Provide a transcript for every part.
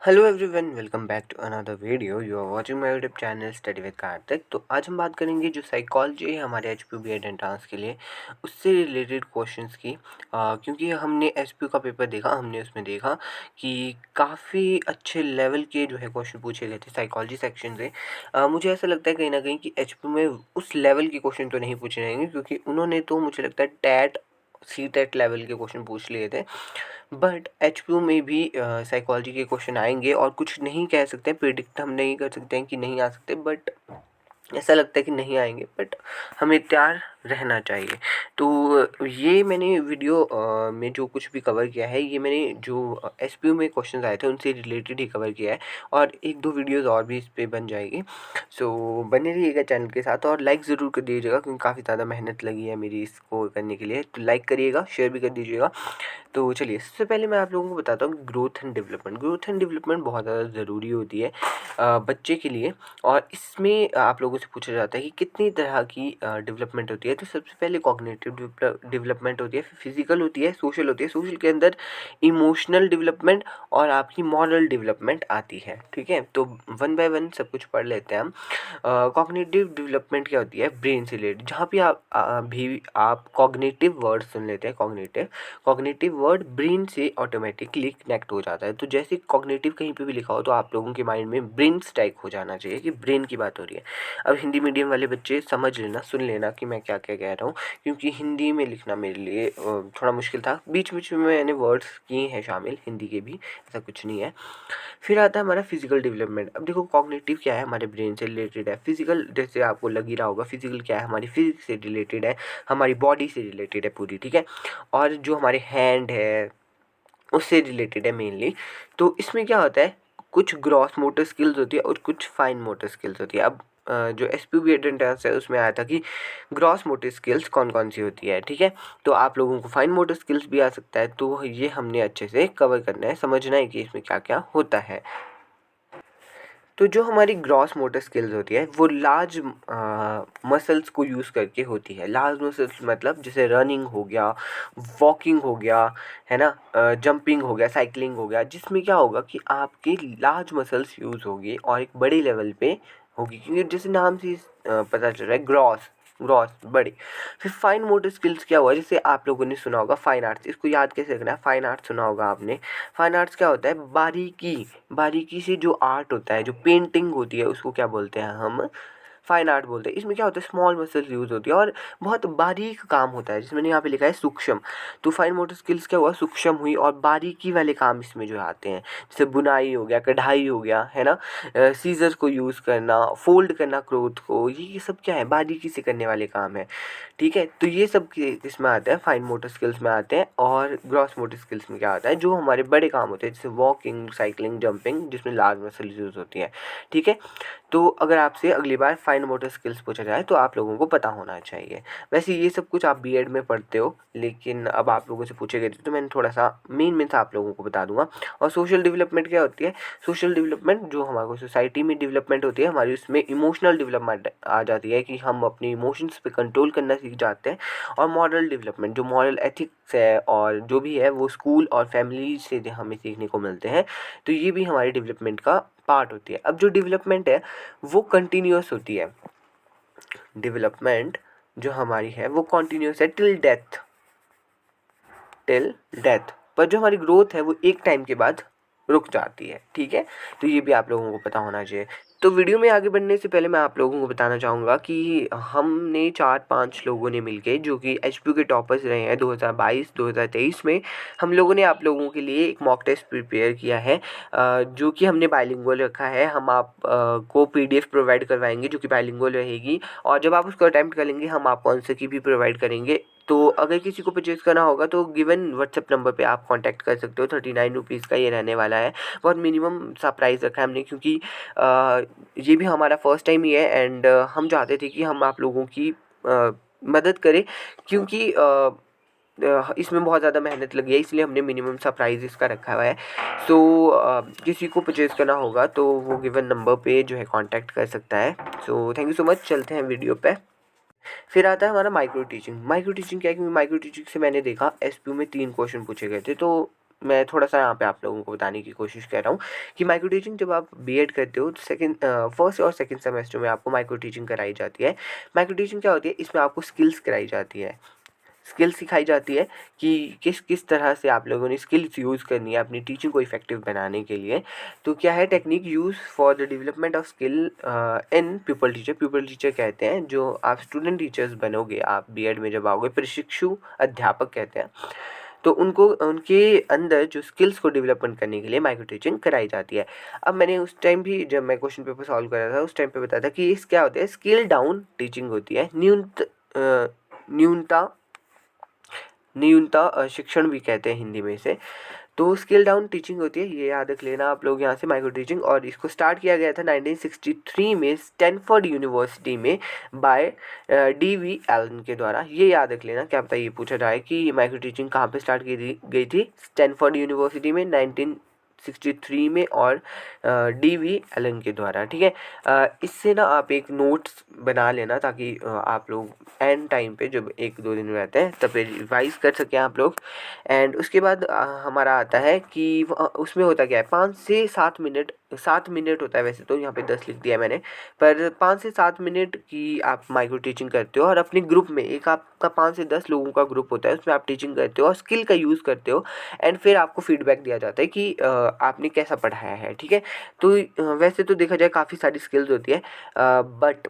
Hello everyone, welcome back to another video. You are watching my YouTube channel study with Kartik. तो आज हम बात करेंगे जो साइकोलॉजी है हमारे H P B Ed entrance के लिए, उससे रिलेटेड क्वेश्चंस की। क्योंकि हमने एस पी का पेपर देखा, हमने उसमें देखा कि काफ़ी अच्छे लेवल के जो है क्वेश्चन पूछे गए थे साइकोलॉजी सेक्शन से। मुझे ऐसा लगता है कहीं ना कहीं कि एच पी में उस लेवल के क्वेश्चन तो नहीं पूछे जाएंगे, क्योंकि उन्होंने तो मुझे लगता है टैट सी टेट लेवल के क्वेश्चन पूछ लिए थे। बट एचपीयू में भी साइकोलॉजी के क्वेश्चन आएंगे, और कुछ नहीं कह सकते, प्रिडिक्ट हम नहीं कर सकते हैं कि नहीं आ सकते, बट ऐसा लगता है कि नहीं आएंगे, बट हमें तैयार रहना चाहिए। तो ये मैंने वीडियो में जो कुछ भी कवर किया है, ये मैंने जो एसपीयू में क्वेश्चंस आए थे उनसे रिलेटेड ही कवर किया है, और एक दो वीडियोस और भी इस पे बन जाएगी। सो बने रहिएगा चैनल के साथ, और लाइक ज़रूर कर दीजिएगा, क्योंकि काफ़ी ज़्यादा मेहनत लगी है मेरी इसको करने के लिए। तो लाइक करिएगा, शेयर भी कर दीजिएगा। तो चलिए, सबसे पहले मैं आप लोगों को बताता हूँ growth and development. Growth and development बहुत ज़्यादा ज़रूरी होती है बच्चे के लिए, और इसमें आप लोगों से पूछा जाता है कि कितनी तरह की डेवलपमेंट होती है। तो सबसे पहले कॉग्निटिव डेवलपमेंट होती है, फिर फिजिकल होती है, सोशल होती है। सोशल के अंदर इमोशनल डेवलपमेंट और आपकी मॉरल डेवलपमेंट आती है। ठीक है, तो वन बाय वन सब कुछ पढ़ लेते हैं हम। कॉग्निटिव डेवलपमेंट क्या होती है? ब्रेन से रिलेटेड, जहाँ भी आप कॉग्निटिव वर्ड सुन लेते हैं। कॉग्निटिव वर्ड ब्रेन से ऑटोमेटिकली कनेक्ट हो जाता है। तो जैसे कॉग्निटिव कहीं पे भी लिखा हो तो आप लोगों के माइंड में ब्रेन स्ट्राइक हो जाना चाहिए कि ब्रेन की बात हो रही है। अब हिंदी मीडियम वाले बच्चे समझ लेना, सुन लेना कि मैं क्या क्या कह रहा हूँ, क्योंकि हिंदी में लिखना मेरे लिए थोड़ा मुश्किल था। बीच बीच में मैंने वर्ड्स किए हैं शामिल हिंदी के भी, ऐसा कुछ नहीं है। फिर आता है हमारा फिजिकल डेवलपमेंट। अब देखो, कॉग्निटिव क्या है? हमारे ब्रेन से रिलेटेड है। फिजिकल जैसे आपको लग ही रहा होगा, फिजिकल क्या है? हमारी फिजिक्स से रिलेटेड है, हमारी बॉडी से रिलेटेड है पूरी। ठीक है, और जो हमारे हैंड है उससे रिलेटेड है मेनली। तो इसमें क्या होता है, कुछ ग्रॉस मोटर स्किल्स होती है और कुछ फाइन मोटर स्किल्स होती है। अब जो एस पी बी एंट्रेंस है उसमें आया था कि ग्रॉस मोटर स्किल्स कौन कौन सी होती है। ठीक है, तो आप लोगों को फाइन मोटर स्किल्स भी आ सकता है। तो ये हमने अच्छे से कवर करना है, समझना है कि इसमें क्या क्या होता है। तो जो हमारी ग्रॉस मोटर स्किल्स होती है वो लार्ज मसल्स को यूज़ करके होती है। लार्ज मसल्स मतलब जैसे रनिंग हो गया, वॉकिंग हो गया, है ना, जंपिंग हो गया, साइकिलिंग हो गया, जिसमें क्या होगा कि आपकी लार्ज मसल्स यूज़ होगी और एक बड़े लेवल पे होगी, क्योंकि जैसे नाम से पता चल रहा है, ग्रॉस ग्रॉस बड़ी। फिर फाइन मोटर स्किल्स क्या हुआ? जैसे आप लोगों ने सुना होगा फाइन आर्ट्स, इसको याद कैसे रखना है? फाइन आर्ट्स सुना होगा आपने। फाइन आर्ट्स क्या होता है? बारीकी, बारीकी से जो आर्ट होता है, जो पेंटिंग होती है, उसको क्या बोलते हैं हम? फाइन आर्ट बोलते हैं। इसमें क्या होता है? स्मॉल मसल्स यूज़ होती है और बहुत बारीक काम होता है, जिसमें मैंने यहाँ पे लिखा है सूक्ष्म। तो फाइन मोटर स्किल्स क्या हुआ? सूक्ष्म हुई, और बारीकी वाले काम इसमें जो आते हैं, जैसे बुनाई हो गया, कढ़ाई हो गया, है ना, सीजर्स को यूज़ करना, फोल्ड करना क्लोथ को, ये सब क्या है? बारीकी से करने वाले काम है। ठीक है, तो ये सब इसमें आते हैं, फाइन मोटर स्किल्स में आते हैं। और ग्रॉस मोटर स्किल्स में क्या आता है? जो हमारे बड़े काम होते हैं, जैसे वॉकिंग, साइकिलिंग, जंपिंग, जिसमें लार्ज मसल्स यूज़ होती है। ठीक है, तो अगर आपसे अगली बार फाइन मोटर स्किल्स पूछा जाए तो आप लोगों को पता होना चाहिए। वैसे ये सब कुछ आप बीएड में पढ़ते हो, लेकिन अब आप लोगों से पूछे गए थे तो मैंने थोड़ा सा मेन सा आप लोगों को बता दूंगा। और सोशल डेवलपमेंट क्या होती है? सोशल डेवलपमेंट जो हमारे सोसाइटी में डेवलपमेंट होती है हमारी, उसमें इमोशनल डेवलपमेंट आ जाती है कि हम अपने इमोशंस पे कंट्रोल करना सीख जाते हैं। और मॉरल डेवलपमेंट, जो मॉरल एथिक्स है और जो भी है वो स्कूल और फैमिली से हमें सीखने को मिलते हैं। तो ये भी हमारी डेवलपमेंट का पार्ट होती है। अब जो डेवलपमेंट है वो कंटिन्यूअस होती है। डेवलपमेंट जो हमारी है वो कंटिन्यूअस है टिल डेथ। पर जो हमारी ग्रोथ है वो एक टाइम के बाद रुक जाती है। ठीक है, तो ये भी आप लोगों को पता होना चाहिए। तो वीडियो में आगे बढ़ने से पहले मैं आप लोगों को बताना चाहूँगा कि हमने 4-5 लोगों ने मिलके, जो कि एचपीयू के टॉपर्स रहे हैं 2022-2023 में, हम लोगों ने आप लोगों के लिए एक मॉक टेस्ट प्रिपेयर किया है, जो कि हमने बाइलिंगुअल रखा है। हम आप को पीडीएफ प्रोवाइड करवाएंगे जो कि बाइलिंगुअल रहेगी, और जब आप उसको अटैम्प्ट करेंगे हम आपको आंसर की भी प्रोवाइड करेंगे। तो अगर किसी को परचेज़ करना होगा तो गिवन व्हाट्सएप नंबर पे आप कांटेक्ट कर सकते हो। 39 रुपीज़ का ये रहने वाला है। बहुत मिनिमम सा प्राइस रखा है हमने, क्योंकि ये भी हमारा फर्स्ट टाइम ही है, एंड हम चाहते थे कि हम आप लोगों की मदद करें, क्योंकि इसमें बहुत ज़्यादा मेहनत लगी है, इसलिए हमने मिनिमम सा प्राइस इसका रखा हुआ है। सो किसी को परचेज़ करना होगा तो वो गिवन नंबर पे जो है कांटेक्ट कर सकता है। So thank you so much. चलते हैं वीडियो पे। फिर आता है हमारा माइक्रो टीचिंग। माइक्रो टीचिंग क्या है? क्योंकि माइक्रो टीचिंग से मैंने देखा एसपीयू में 3 क्वेश्चन पूछे गए थे, तो मैं थोड़ा-सा यहाँ पे आप लोगों को बताने की कोशिश कर रहा हूँ कि माइक्रो टीचिंग जब आप बीएड करते हो तो फर्स्ट और सेकंड सेमेस्टर में आपको माइक्रो टीचिंग कराई जाती है। माइक्रो टीचिंग क्या होती है, इसमें आपको स्किल्स कराई जाती है। स्किल्स सिखाई जाती है कि किस किस तरह से आप लोगों ने स्किल्स यूज़ करनी है अपनी टीचिंग को इफ़ेक्टिव बनाने के लिए। तो क्या है, technique use for the development of skill in people teacher कहते हैं। जो आप स्टूडेंट टीचर्स बनोगे, आप बीएड में जब आओगे, प्रशिक्षु अध्यापक कहते हैं, तो उनको उनके अंदर जो स्किल्स को डेवलपमेंट करने के लिए माइक्रो टीचिंग कराई जाती है। अब मैंने उस टाइम भी, जब मैं क्वेश्चन पेपर सॉल्व कर रहा था, उस टाइम पे बताया था कि इस क्या होता है, स्किल डाउन टीचिंग होती है। न्यूनता न्यूनता शिक्षण भी कहते हैं हिंदी में इसे। तो स्किल डाउन टीचिंग होती है, ये याद रख लेना आप लोग यहाँ से, माइक्रो टीचिंग। और इसको स्टार्ट किया गया था 1963 में स्टैनफोर्ड यूनिवर्सिटी में बाय डी.वी. एलन के द्वारा। ये याद रख लेना, क्या पता ये पूछा जाए कि माइक्रो टीचिंग कहाँ पे स्टार्ट की गई थी। स्टैनफोर्ड यूनिवर्सिटी में 1963 में, और डी.वी. एलन के द्वारा। ठीक है, इससे ना आप एक नोट्स बना लेना ताकि आप लोग एंड टाइम पे जब 1-2 दिन रहते हैं तब रिवाइज कर सकें आप लोग। एंड उसके बाद हमारा आता है कि उसमें होता क्या है, 5 से 7 मिनट, 7 मिनट होता है वैसे तो, यहाँ पे 10 लिख दिया मैंने, पर 5 से 7 मिनट की आप माइक्रो टीचिंग करते हो। और अपने ग्रुप में, एक आपका 5 से 10 लोगों का ग्रुप होता है, उसमें आप टीचिंग करते हो और स्किल का यूज़ करते हो। एंड फिर आपको फीडबैक दिया जाता है कि आपने कैसा पढ़ाया है। ठीक है, तो वैसे तो देखा जाए काफ़ी सारी स्किल्स होती है, बट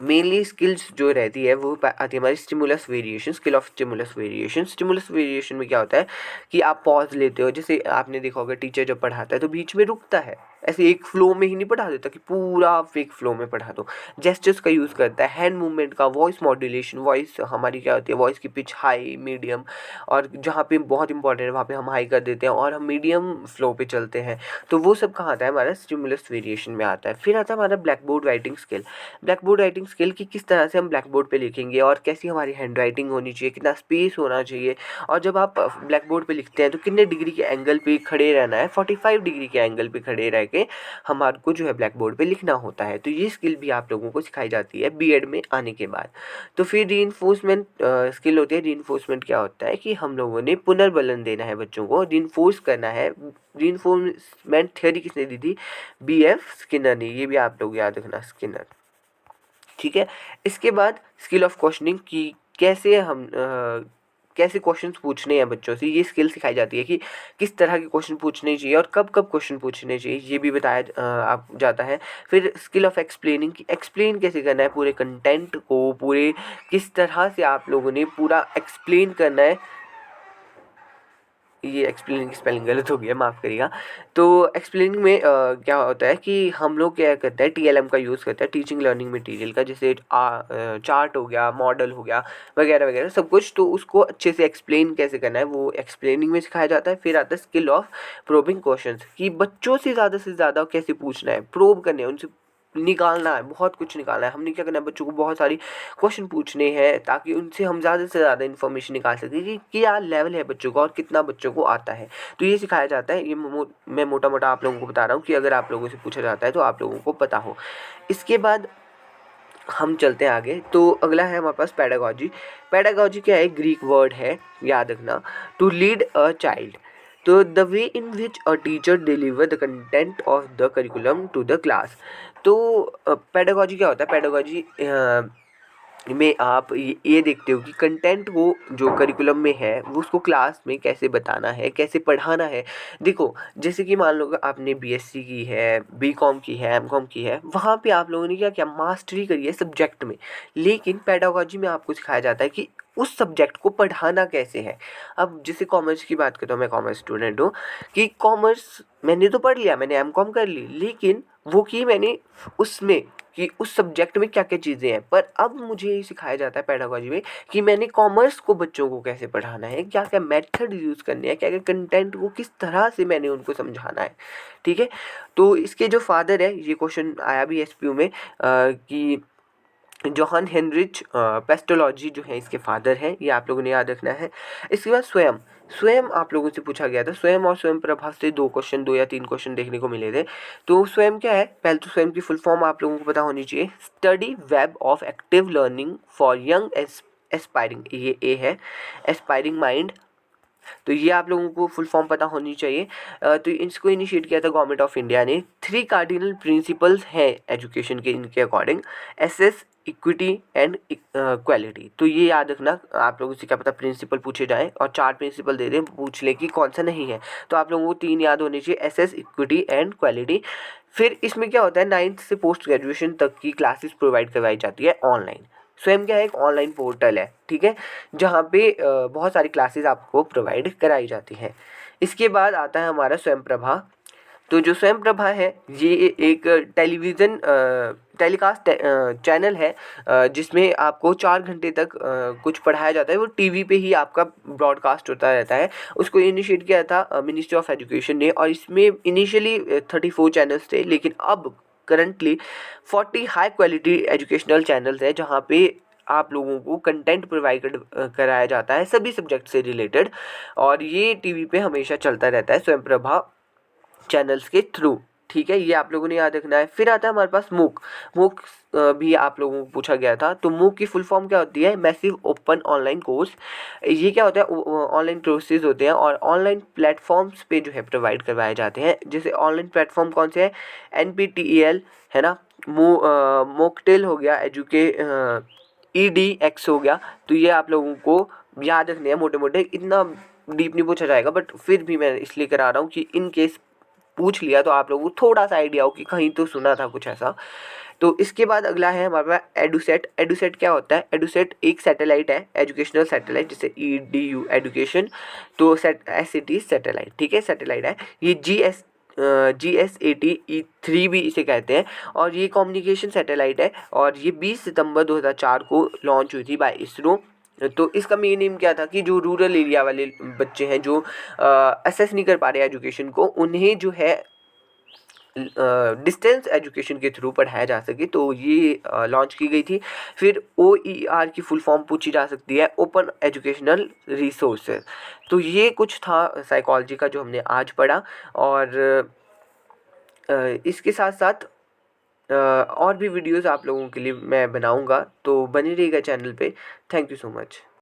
मेनली स्किल्स जो रहती है वो आती है हमारी stimulus variation, skill of stimulus variation. Stimulus variation में क्या होता है कि आप पॉज लेते हो, जैसे आपने देखा होगा टीचर जब पढ़ाता है तो बीच में रुकता है, ऐसे एक फ्लो में ही नहीं पढ़ा देता कि पूरा फेक फ्लो में पढ़ा दो। जेस्चर्स का यूज़ करता है, हैंड मूवमेंट का, वॉइस मॉड्यूलेशन, वॉइस हमारी क्या होती है, वॉइस की पिच हाई, मीडियम, और जहाँ पे बहुत इंपॉर्टेंट है वहाँ पे हम हाई कर देते हैं और हम मीडियम फ्लो पे चलते हैं। तो वो सब कहाँ आता है, हमारा स्टिमुलस वेरिएशन में आता है। फिर आता है हमारा black board writing skill. Black board writing skill की किस तरह से हम ब्लैक बोर्ड पे लिखेंगे और कैसी हमारी हैंड राइटिंग होनी चाहिए, कितना स्पेस होना चाहिए, और जब आप ब्लैक बोर्ड पे लिखते हैं तो कितने डिग्री के एंगल पे खड़े रहना है, 45 डिग्री के एंगल पे खड़े रह के हमारे को जो है ब्लैक बोर्ड पे लिखना होता है। तो ये स्किल भी आप लोगों को सिखाई जाती है बीएड में आने के बाद। तो फिर रीइंफोर्समेंट स्किल होती है। रीइंफोर्समेंट क्या होता है कि हम लोगों ने पुनर्बलन देना है बच्चों को, रीइंफोर्स करना है। रीइंफोर्समेंट थ्योरी किसने दी थी, बी.एफ. स्किनर ने, ये भी आप लोग याद रखना, स्किनर। ठीक है, इसके बाद स्किल ऑफ क्वेश्चनिंग की कैसे हम कैसे क्वेश्चंस पूछने हैं बच्चों से, ये स्किल सिखाई जाती है कि किस तरह के क्वेश्चन पूछने चाहिए और कब कब क्वेश्चन पूछने चाहिए, ये भी बताया आप जाता है। फिर स्किल ऑफ एक्सप्लेनिंग की, एक्सप्लेन कैसे करना है पूरे कंटेंट को, पूरे किस तरह से आप लोगों ने पूरा एक्सप्लेन करना है। ये एक्सप्लेनिंग की स्पेलिंग गलत हो गया, माफ़ करिएगा। तो एक्सप्लेनिंग में क्या होता है कि हम लोग क्या करते हैं, टीएलएम का यूज़ करते हैं, टीचिंग लर्निंग मटेरियल का, जैसे चार्ट हो गया, मॉडल हो गया, वगैरह वगैरह सब कुछ। तो उसको अच्छे से एक्सप्लेन कैसे करना है वो एक्सप्लेनिंग में सिखाया जाता है। फिर आता है स्किल ऑफ प्रोबिंग क्वेश्चंस, कि बच्चों से ज़्यादा कैसे पूछना है, प्रोब करने हैं उनसे, निकालना है, बहुत कुछ निकालना है। हमने क्या करना है, बच्चों को बहुत सारी क्वेश्चन पूछने हैं ताकि उनसे हम ज़्यादा से ज़्यादा इन्फॉर्मेशन निकाल सकें कि क्या लेवल है बच्चों का और कितना बच्चों को आता है। तो ये सिखाया जाता है। ये मैं मोटा मोटा आप लोगों को बता रहा हूँ कि अगर आप लोगों से पूछा जाता है तो आप लोगों को पता हो। इसके बाद हम चलते हैं आगे। तो अगला है हमारे पास पैडागॉजी। पैडागॉजी क्या है, ग्रीक वर्ड है, याद रखना, टू लीड अ चाइल्ड। तो the way in which a teacher deliver the content of the curriculum to the class. तो पैडागॉजी क्या होता है, पैडागॉजी में आप ये देखते हो कि कंटेंट वो जो करिकुलम में है वो उसको क्लास में कैसे बताना है, कैसे पढ़ाना है। देखो, जैसे कि मान लो आपने बीएससी की है, बीकॉम की है, एमकॉम की है, वहाँ पे आप लोगों ने क्या क्या मास्टरी करी है सब्जेक्ट में, लेकिन पेडागोजी में आपको सिखाया जाता है कि उस सब्जेक्ट को पढ़ाना कैसे है। अब जैसे कॉमर्स की बात करता हूँ, मैं कॉमर्स स्टूडेंट हूँ, कि कॉमर्स मैंने तो पढ़ लिया, मैंने एमकॉम कर ली, लेकिन वो की मैंने उसमें कि उस सब्जेक्ट में क्या क्या चीज़ें हैं। पर अब मुझे ये सिखाया जाता है पेडागोजी में कि मैंने कॉमर्स को बच्चों को कैसे पढ़ाना है, क्या क्या मेथड यूज़ करने हैं, क्या क्या कंटेंट को किस तरह से मैंने उनको समझाना है। ठीक है, तो इसके जो फादर है, ये क्वेश्चन आया भी एसपीयू में कि जोहान हेनरिच पेस्टोलॉजी जो है इसके फादर हैं, ये आप लोगों ने याद रखना है। इसके बाद स्वयं, स्वयं आप लोगों से पूछा गया था। स्वयं और स्वयं प्रभा से 2 या 3 क्वेश्चन देखने को मिले थे। तो स्वयं क्या है, पहले तो स्वयं की फुल फॉर्म आप लोगों को पता होनी चाहिए, study web of active learning for young aspiring, ये ए है, एस्पायरिंग माइंड तो ये आप लोगों को फुल फॉर्म पता होनी चाहिए। तो इसको इनिशिएट किया था गवर्नमेंट ऑफ इंडिया ने। 3 कार्डिनल प्रिंसिपल्स हैं एजुकेशन के इनके according, access, equity and quality. तो ये याद रखना, आप लोगों से क्या पता प्रिंसिपल पूछे जाएँ और 4 प्रिंसिपल दे दें, पूछ ले कि कौन सा नहीं है। तो आप लोगों को 3 याद होने चाहिए, एसेस, इक्विटी एंड क्वालिटी। फिर इसमें क्या होता है, 9th से पोस्ट ग्रेजुएशन तक की क्लासेस प्रोवाइड करवाई जाती है ऑनलाइन। स्वयं क्या है, एक ऑनलाइन पोर्टल है, ठीक है, जहाँ पे बहुत सारी क्लासेस आपको प्रोवाइड कराई जाती हैं। इसके बाद आता है हमारा स्वयं प्रभा। तो जो स्वयं प्रभा है ये एक टेलीविज़न टेलीकास्ट चैनल है, जिसमें आपको 4 घंटे तक कुछ पढ़ाया जाता है। वो टीवी पे ही आपका ब्रॉडकास्ट होता रहता है। उसको इनिशिएट किया था मिनिस्ट्री ऑफ एजुकेशन ने, और इसमें इनिशियली 34 चैनल्स थे, लेकिन अब currently 40 high quality educational channels हैं, जहाँ पे आप लोगों को कंटेंट प्रोवाइड कराया जाता है सभी सब्जेक्ट से रिलेटेड, और ये टीवी पे हमेशा चलता रहता है स्वयं प्रभा चैनल्स के थ्रू। ठीक है, ये आप लोगों ने याद रखना है। फिर आता है हमारे पास मूक। मूक भी आप लोगों को पूछा गया था। तो मूक की फुल फॉर्म क्या होती है, मैसिव ओपन ऑनलाइन कोर्स। ये क्या होता है, ऑनलाइन कोर्सेज होते हैं और ऑनलाइन प्लेटफॉर्म्स पे जो है प्रोवाइड करवाए जाते हैं। जैसे ऑनलाइन प्लेटफॉर्म कौन से हैं, NPTEL है ना, मोकटेल हो गया, EDX हो गया। तो ये आप लोगों को याद रखने हैं मोटे मोटे, इतना डीप नहीं पूछा जाएगा, बट फिर भी मैं इसलिए करा रहा हूँ कि इन केस पूछ लिया तो आप लोगों को थोड़ा सा आइडिया हो कि कहीं तो सुना था कुछ ऐसा। तो इसके बाद अगला है हमारे पास एडुसेट। एडुसेट क्या होता है, एडुसेट एक सैटेलाइट है, एजुकेशनल सैटेलाइट, जैसे EDU एजुकेशन, तो SAT सैटेलाइट, ठीक है, सैटेलाइट है। ये GSAT-3 भी इसे कहते हैं, और ये कम्युनिकेशन सैटेलाइट है, और ये 20 सितंबर 2004 को लॉन्च हुई थी बाय इसरो। तो इसका मेन एम क्या था कि जो रूरल एरिया वाले बच्चे हैं, जो असेस नहीं कर पा रहे एजुकेशन को, उन्हें जो है डिस्टेंस एजुकेशन के थ्रू पढ़ाया जा सके, तो ये लॉन्च की गई थी। फिर OER की फुल फॉर्म पूछी जा सकती है, ओपन एजुकेशनल रिसोर्सेज। तो ये कुछ था साइकोलॉजी का जो हमने आज पढ़ा, और इसके साथ साथ और भी वीडियोस आप लोगों के लिए मैं बनाऊंगा, तो बने रहिएगा चैनल पे। Thank you so much.